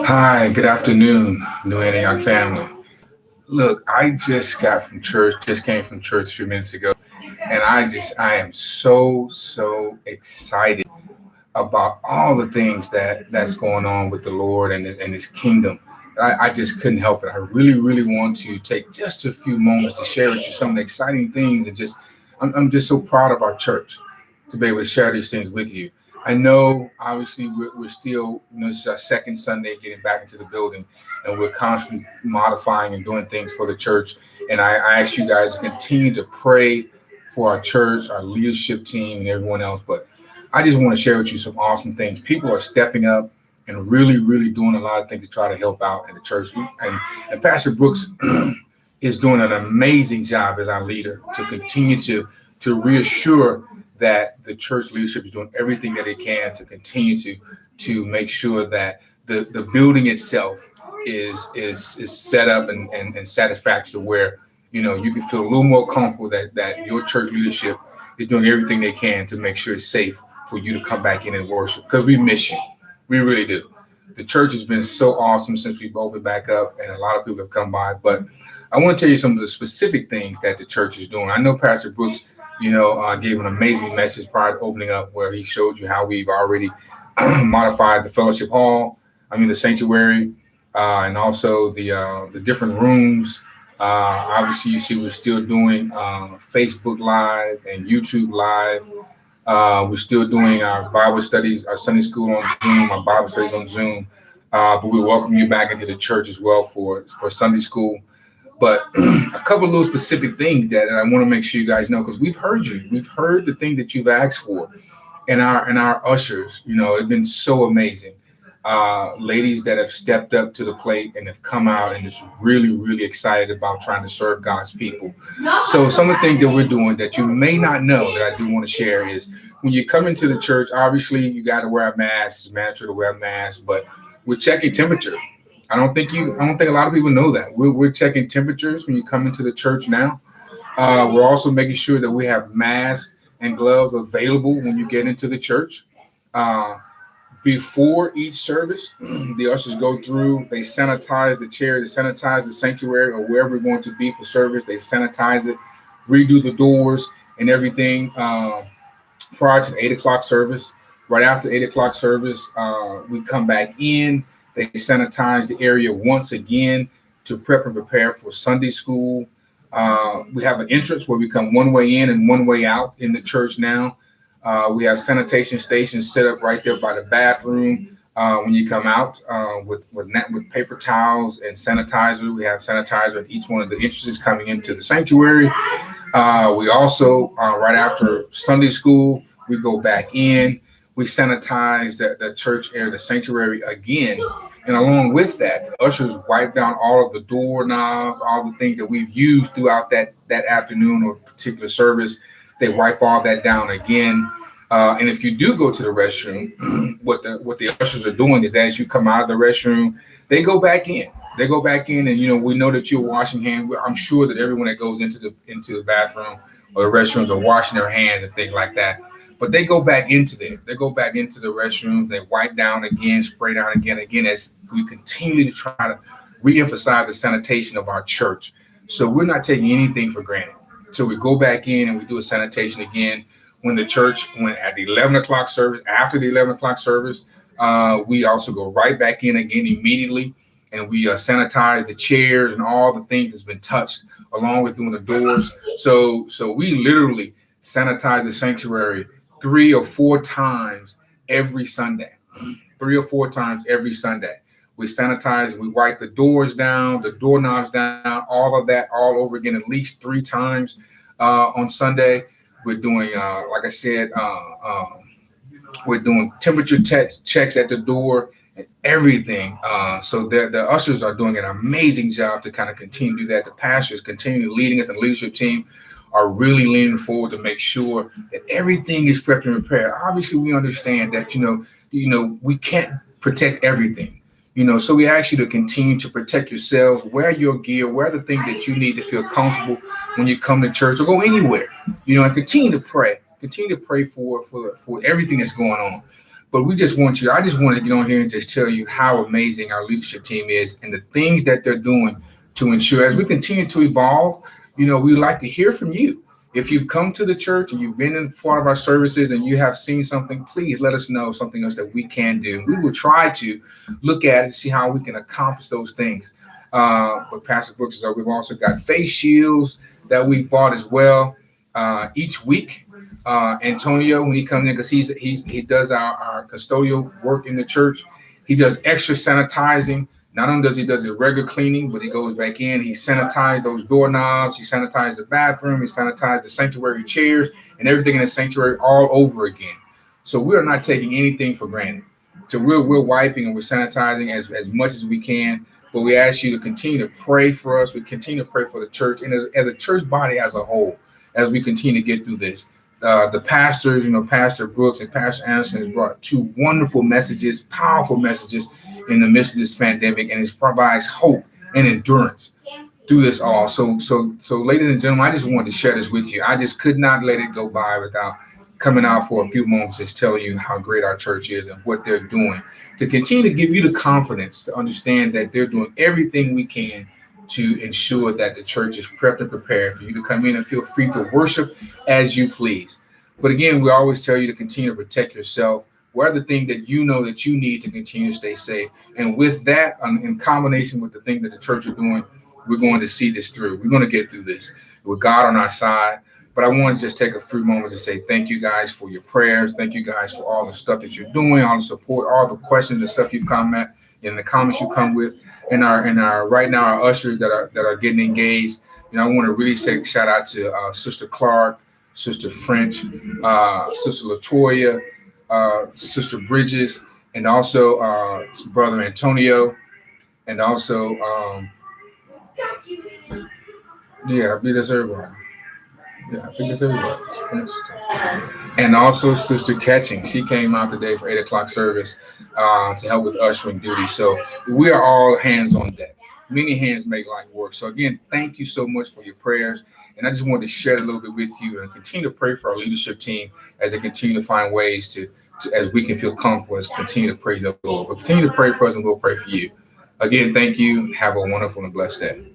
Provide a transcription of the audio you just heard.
Hi, good afternoon, New Antioch family. Look, I just got from church, just came from church a few minutes ago, and I am so excited about all the things that's going on with the Lord and His kingdom. I just couldn't help it. I really want to take just a few moments to share with you some of the exciting things and I'm just so proud of our church to be able to share these things with you. I know, obviously, we're still, this is our second Sunday getting back into the building, and we're constantly modifying and doing things for the church. And I ask you guys to continue to pray for our church, our leadership team, and everyone else. But I just want to share with you some awesome things. People are stepping up and really doing a lot of things to try to help out in the church. And Pastor Brooks is doing an amazing job as our leader to continue to reassure that the church leadership is doing everything that it can to continue to make sure that the building itself is set up and satisfactory to where you can feel a little more comfortable that your church leadership is doing everything they can to make sure it's safe for you to come back in and worship, because we miss you. We really do. The church has been so awesome since we've opened back up, and a lot of people have come by. But I want to tell you some of the specific things that the church is doing. I know Pastor Brooks, gave an amazing message prior to opening up, where he showed you how we've already modified the fellowship hall, the sanctuary, and also the different rooms. Obviously, you see we're still doing Facebook Live and YouTube Live. We're still doing our Bible studies, our Sunday school on Zoom, our Bible studies on Zoom. But we welcome you back into the church as well for Sunday school. But a couple of little specific things that I want to make sure you guys know, because we've heard you. We've heard the thing that you've asked for. And our ushers, it's been so amazing. Ladies that have stepped up to the plate and have come out and is really excited about trying to serve God's people. So some of the things that we're doing that you may not know that I do want to share is, when you come into the church, obviously you got to wear a mask. It's mandatory to wear a mask, but we're checking temperature. I don't think a lot of people know that. We're checking temperatures when you come into the church now. We're also making sure that we have masks and gloves available when you get into the church. Before each service, the ushers go through, they sanitize the chair, they sanitize the sanctuary or wherever we're going to be for service. They sanitize it, redo the doors and everything prior to the 8 o'clock service. Right after 8 o'clock service, we come back in. They sanitize the area once again to prep and prepare for Sunday school. We have an entrance where we come one way in and one way out in the church now. We have sanitation stations set up right there by the bathroom when you come out with paper towels and sanitizer. We have sanitizer at each one of the entrances coming into the sanctuary. We also, right after Sunday school, we go back in. We sanitize the church area, the sanctuary again. And along with that, the ushers wipe down all of the doorknobs, all the things that we've used throughout that afternoon or particular service. They wipe all that down again. And if you do go to the restroom, what the ushers are doing is, as you come out of the restroom, they go back in. They go back in, and we know that you're washing hands. I'm sure that everyone that goes into the bathroom or the restrooms are washing their hands and things like that. But they go back into there. They go back into the restrooms. They wipe down again, spray down again, as we continue to try to reemphasize the sanitation of our church. So we're not taking anything for granted. So we go back in and we do a sanitation again. When at the 11 o'clock service, after the 11 o'clock service, we also go right back in again immediately. And we sanitize the chairs and all the things that's been touched, along with doing the doors. So we literally sanitize the sanctuary 3 or 4 times every Sunday. 3 or 4 times every Sunday. We sanitize, we wipe the doors down, the doorknobs down, all of that all over again at least 3 times on Sunday. We're doing, like I said, we're doing temperature checks at the door and everything. So the ushers are doing an amazing job to kind of continue to do that. The pastors continue leading us, and the leadership team are really leaning forward to make sure that everything is prepped and prepared. Obviously, we understand that, we can't protect everything. So we ask you to continue to protect yourselves, wear your gear, wear the thing that you need to feel comfortable when you come to church or go anywhere, and continue to pray for everything that's going on. But we just want you, I just want to get on here and just tell you how amazing our leadership team is and the things that they're doing to ensure as we continue to evolve, we'd like to hear from you. If you've come to the church and you've been in part of our services and you have seen something, please let us know something else that we can do. We will try to look at it and see how we can accomplish those things. But Pastor Brooks said, we've also got face shields that we bought as well each week. Antonio, when he comes in, because he does our custodial work in the church, he does extra sanitizing. Not only does he the regular cleaning, but he goes back in, he sanitized those doorknobs, he sanitized the bathroom, he sanitized the sanctuary chairs and everything in the sanctuary all over again. So we're not taking anything for granted. So we're wiping and we're sanitizing as much as we can. But we ask you to continue to pray for us. We continue to pray for the church and as a church body as a whole, as we continue to get through this. The pastors, Pastor Brooks and Pastor Anderson has brought two wonderful messages, powerful messages in the midst of this pandemic, and it provides hope and endurance through this all. So, ladies and gentlemen, I just wanted to share this with you. I just could not let it go by without coming out for a few moments, just telling you how great our church is and what they're doing to continue to give you the confidence to understand that they're doing everything we can to ensure that the church is prepped and prepared for you to come in and feel free to worship as you please. But again, we always tell you to continue to protect yourself. What are the things that you know that you need to continue to stay safe? And with that, in combination with the thing that the church are doing, we're going to see this through. We're going to get through this with God on our side. But I want to just take a few moments to say thank you guys for your prayers. Thank you guys for all the stuff that you're doing, all the support, all the questions and stuff you comment in the comments you come with. And our right now our ushers that are getting engaged. I want to really say shout out to Sister Clark, Sister French, Sister Latoya, Sister Bridges, and also Brother Antonio, and also I believe that's everybody. Yeah, I think that's everybody. And also Sister Catching. She came out today for 8:00 service to help with ushering duty. So we are all hands on deck. Many hands make light work. So again, thank you so much for your prayers. And I just wanted to share a little bit with you and continue to pray for our leadership team as they continue to find ways to as we can feel comfortable as continue to praise the Lord. But continue to pray for us and we'll pray for you. Again, thank you. Have a wonderful and blessed day.